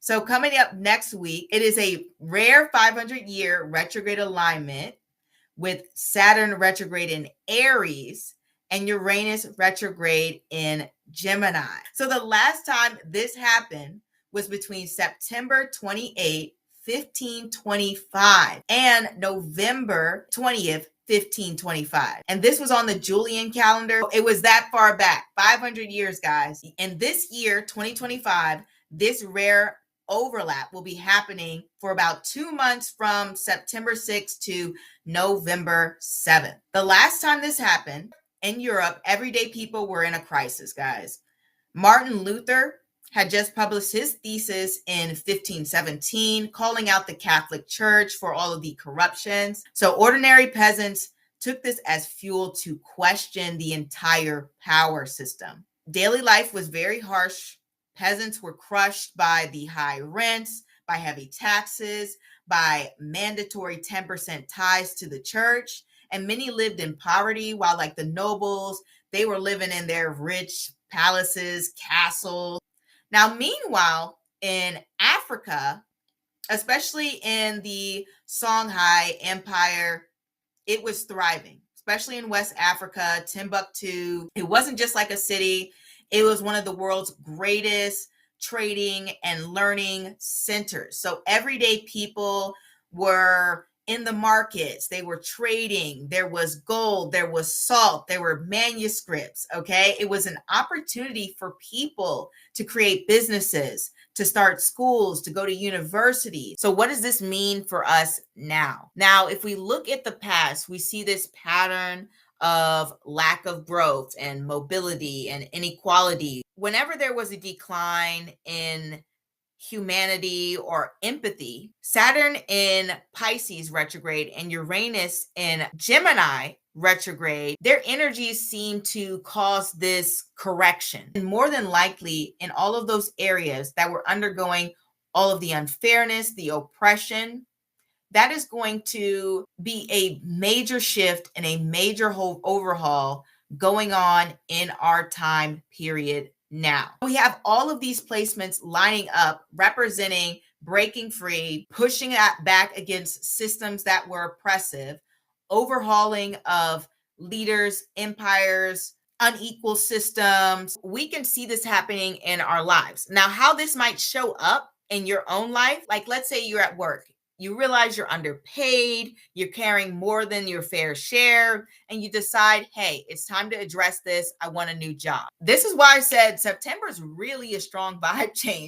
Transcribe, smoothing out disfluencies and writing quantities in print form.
So coming up next week, it is a rare 500-year retrograde alignment with Saturn retrograde in Aries and Uranus retrograde in Gemini. So the last time this happened was between September 28, 1525 and November 20th, 1525. And this was on the Julian calendar. It was that far back, 500 years, guys. And this year, 2025, this rare overlap will be happening for about 2 months from September 6th to November 7th. The last time this happened in Europe, everyday people were in a crisis, guys. Martin Luther had just published his thesis in 1517, calling out the Catholic Church for all of the corruptions. So ordinary peasants took this as fuel to question the entire power system. Daily life was very harsh. Peasants were crushed by the high rents, by heavy taxes, by mandatory 10% ties to the church. And many lived in poverty, while like the nobles, they were living in their rich palaces, castles. Now, meanwhile, in Africa, especially in the Songhai Empire, it was thriving, especially in West Africa, Timbuktu. It wasn't just like a city. It was one of the world's greatest trading and learning centers. So everyday people were in the markets, they were trading, there was gold, there was salt, there were manuscripts, okay? It was an opportunity for people to create businesses, to start schools, to go to universities. So what does this mean for us now? Now, if we look at the past, we see this pattern of lack of growth and mobility and inequality. Whenever there was a decline in humanity or empathy, Saturn in Pisces retrograde and Uranus in Gemini retrograde, their energies seem to cause this correction. And more than likely, in all of those areas that were undergoing all of the unfairness, the oppression, that is going to be a major shift and a major overhaul going on in our time period now. We have all of these placements lining up, representing breaking free, pushing back against systems that were oppressive, overhauling of leaders, empires, unequal systems. We can see this happening in our lives. Now, how this might show up in your own life, like let's say you're at work. You realize you're underpaid, you're carrying more than your fair share, and you decide, hey, it's time to address this. I want a new job. This is why I said September is really a strong vibe change.